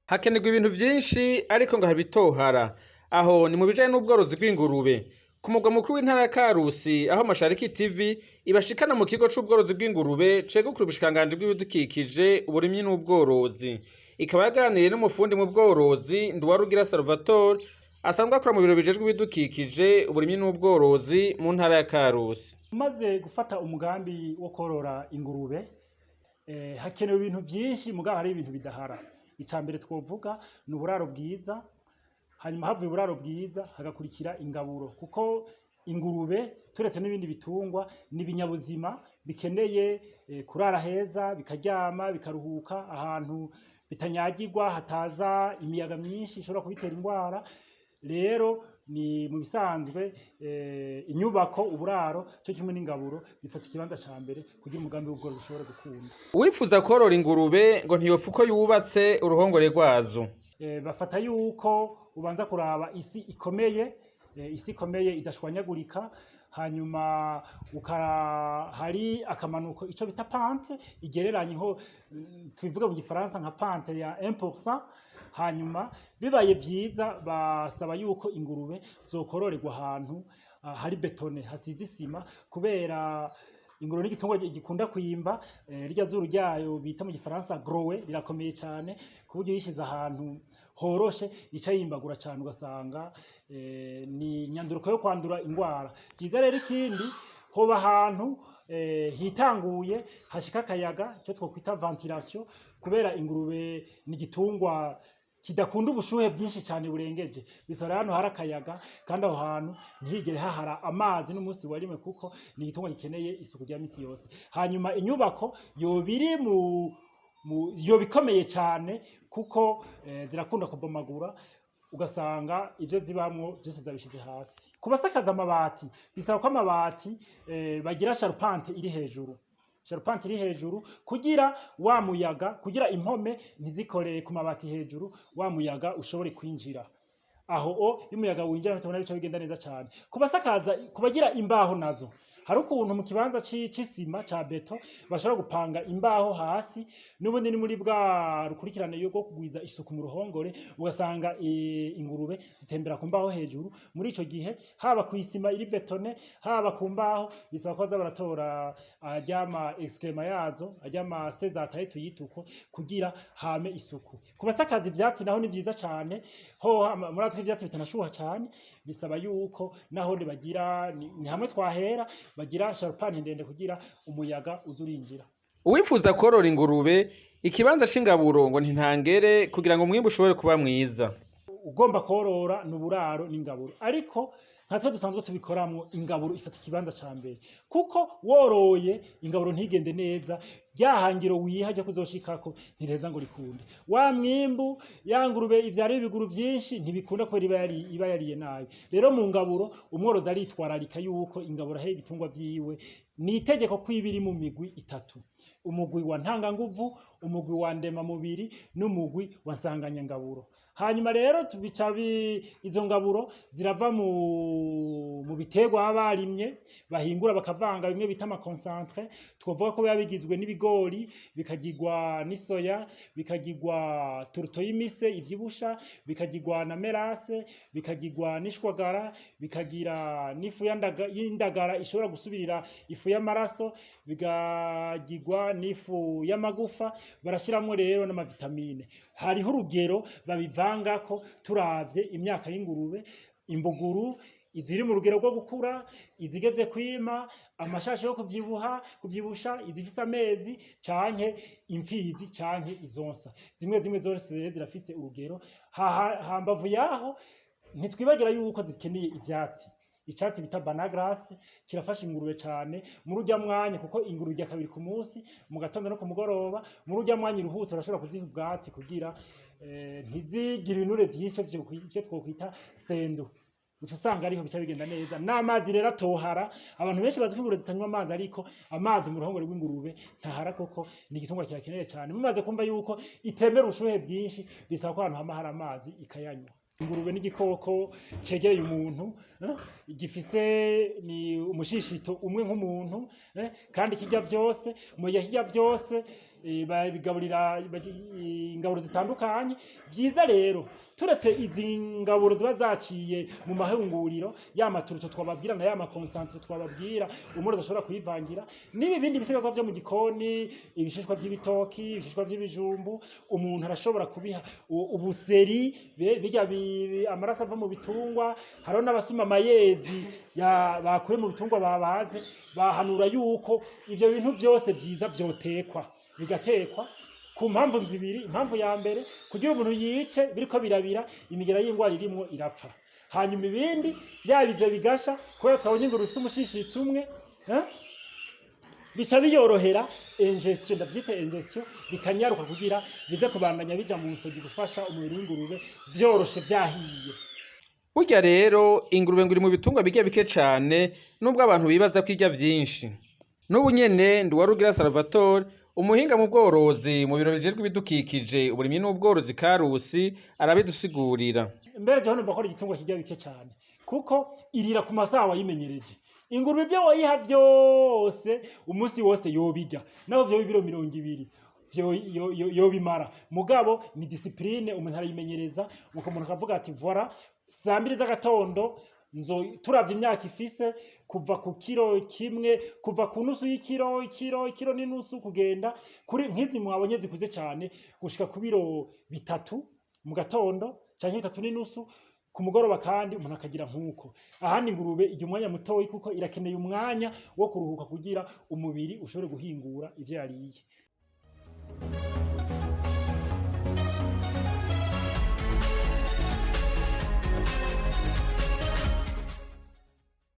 Hakenerwa ibintu vyinshi ariko ngo hari ibitohara. Aho ni mu bijanye n'ubworozi bw'ingurube. Ku mugwa mukuru w'intara ya Karusi, aho Mashariki TV ibashikana mu kigo c'ubworozi bw'ingurube cegukira ubushikiranganji bw'ibidukikije, uburimyi n'ubworozi. Ikaba yaganiriye n'umufundi mu bworozi Nduwarugira Salvatore, asanzwe akora mu biro bijejwe ibidukikije, uburimyi n'ubworozi mu ntara ya Karusi. Umaze gufata umugambi wo korora ingurube, hakenewe ibintu vyinshi mugabo hari ibintu bidahara. Icambere twovuga ni uburaro bwiza, hanyuma havuye uburaro bwiza hagakurikira ingaburo, kuko ingurube turetse n'ibindi bitungwa ni ibinyabuzima bikeneye kurara heza, bikaryama, bikaruhuka ahantu bitanyagirwa, hataza imiyaga myinshi ishobora kubitera indwara. Rero ni mu bisanzwe inyubako, uburaro co kimwe n'ingaburo bifata ikibanza ca mbere kugira umugambi w'ubworozi ushobore gukunda. Uwipfuza kworora ingurube ngo ntiyopfa uko yubatse uruhongore rwazo. Bafata yuko ubanza kuraba isi ikomeye, idashwanyagurika, hanyuma hari akamanuko ico bita pante igereranye nko tubivuga mu gifaransa nka pante ya 1%. Hanyuma bibaye vyiza basaba yuko ingurube zokororerwa ahantu hari betone, hasize isima, kubera ingurube n'igitungwa gikunda kwimba, rya zuru ryayo bita mu gifaransa growe rirakomeye cane, kuburyo yishize ahantu horoshe ica yimbagura cane ugasanga ni nyanduruko yo kwandura ingwara. Vyiza rero ikindi hoba ahantu hitanguye hashika akayaga, ico twokwita ventilation, kubera ingurube ni igitungwa kidakunda ubushuhe bwinshi cyane burengeje. Bisaba hano hari akayaga, kandi aho hantu ntihigere hahara amazi n'umunsi wa rimwe, kuko ni igitungwa gikeneye isuku rya misi yose. Hanyuma inyubako yobiri yoba ikomeye cyane, kuko zirakunda kubomagura ugasanga ivyo zibamwo vyose zabishize hasi. Kubasakaza amabati bisaba ko amabati bagira sharpante iri hejuru, sharpante iri hejuru kugira wa muyaga, kugira impome ntizikore ku mabati hejuru, wa muyaga ushobore kwinjira aho y'umuyaga winjira, tubona bica bigenda neza cyane. Kubasakaza, kubagira imbaho nazo hari ukuntu mu kibanza c'isima ca beto bashobora gupanga imbaho hasi, n'ubundi ni muri bwa rukurikirane yo kugwiza isuku mu ruhongore, ugasanga ingurube zitembera ku mbaho hejuru. Muri ico gihe haba ku isima iri betone, haba ku mbaho, bisaba ko baza baratora aryama excrema yazo, aryama sezataye tuyituko, kugira hame isuku. Kubasakaza ivyatsi naho ni vyiza cane, ho muratwe ivyatsi bitanashuha cane, bisaba yuko naho bagira ni hamwe twahera, bagira sharpante ndende kugira umuyaga uzurinjira. Uwipfuza korora ingurube, ikibanza c'ingaburo ngo ntintangere kugira ngo umwimbu ushobore kuba mwiza. Ugomba korora n'uburaro n'ingaburo, ariko nkatwe dusanzwe tubikoramwo, ingaburo ifata ikibanza ca mbere, kuko woroye ingaburo ntigende neza, ryahangiro wiha ryo kuzoshikako ntireza ngo rikunde. Wa mwimbu ya ngurube ivyara ibiguru vyinshi ntibikunda, kubera iba yariye nabi. Rero mu ngaburo umworozi aritwararika yuko ingaburo ahe ibitungwa vyiwe ni itegeko ko iba iri mu migwi itatu: umugwi wa ntanganguvu, umugwi wa ndema mubiri, n'umugwi wa nsanganyangaburo. Hanyuma rero izo ngaburo zirava mu biterwa baba barimye, bahingura bakavanga bimwe bita ama concentre. Twovuga ko biba bigizwe n'ibigori, bikagirwa n'isoya, bikagirwa turuto y'imise ivyibusha, bikagirwa na merase, bikagirwa n'ishwagara, bikagira n'ifu y'indagara ishobora gusubirira ifu y'amaraso, bikagirwa n'ifu y'amagufa. Barashiramwo rero n'amavitamine. Hariho urugero babivangako turavye imyaka y'ingurube: imbuguru, iziri mu rugero rwo gukura, izigeze kwima, amashashi yo kuvyibusha, izifise amezi, canke imfizi, canke izonsa. Zimwe zose zirafise urugero. Hambavu yaho ntitwibagira yuko zikeneye ivyatsi. Icatsi bita banagrase kirafasha ingurube cane muri urya mwanya, kuko ingurube irya kabiri ku munsi, mu gatondo no ku mugoroba. Muri urya mwanya iruhutse urashobora kuziha ubwatsi kugira ntizigire ibinure vyinshi vyo twokwita sendu. Uca usanga ariho bica bigenda neza. N'amazi rero atohara. Abantu benshi bazi ko ingurube zitanywa amazi, ariko amazi mu ruhongore rw'ingurube ntahara, koko ni igitungwa kirakeneye cane. Mumaze kumva yuko itembera ubushuhe bwinshi, bisaba ko ahantu hama hari amazi ikayanywa. Ingurube n'igikoko cegereye umuntu, gifise ni umushishito umwe nk'umuntu, kandi kirya vyose. Mu gihe kirya vyose babigaburira ingaburo zitandukanye. Vyiza rero turetse izi ngaburo ziba zaciye mu mahinguriro ya maturutso twababwira na ya makonsantre twababwira umuro udashobora kuyivangira, n'ibi bindi bisigazwa vyo mu gikoni, ibishishwa vy'ibitoki, ibishishwa vy'ibijumbu, umuntu arashobora kubiha ubuseri, birya amaraso ava mu bitungwa. Hariho n'abasuma amayezi bakuye mu bitungwa babaze, bahanura yuko ivyo bintu vyose vyiza vyotekwa, bigatekwa ku mpamvu zibiri. Impamvu ya mbere kugira umuntu yice biriko birabira, imigera y'ingwara irimwo irapfa. Hanyuma ibindi vyabize bigasha, kubera twabonye ingurube ifise umushishito umwe, bica biyorohera ingestion, ndavyita ingestion, bikanyaruka kugira bize kubandanya bija mu nsogi gufasha umubiri w'ingurube vyoroshe vyahiye. Burya rero ingurube ngo iri mu bitungwa birya bike cane nubwo abantu bibaza ko irya vyinshi. N'ubu nyene Nduwarugira Salvatore, umuhinga mu bworozi mu biro bijejwe ibidukikije, uburimyi n'ubworozi Karusi, arabidusigurira. Mbere je hano bakora igitungwa kirya bike cane kuko irira ku masaha wayimenyereje. Ingurube ivyo wayiha vyose umunsi wose yobirya, naho vyo ibiro 200 yobimara. Mugabo ni discipline umuntu arayimenyereza, uko umuntu akavuga ati voilà saa 2 z'agatondo turavye imyaka ifise kuva ku kiro kimwe, kuva ku nusu y'ikiro n'inusu kugenda kuri nk'izi mwabonye zikuze cyane gushika ku biro 3 mu gatondo canke 3 n'inusu ku mugoroba. Kandi umuntu akagira nk'uko ahandi ingurube igihe umwanya mutoyi kuko irakeneye umwanya wo kuruhuka kugira umubiri ushobore guhingura ivyo yariye.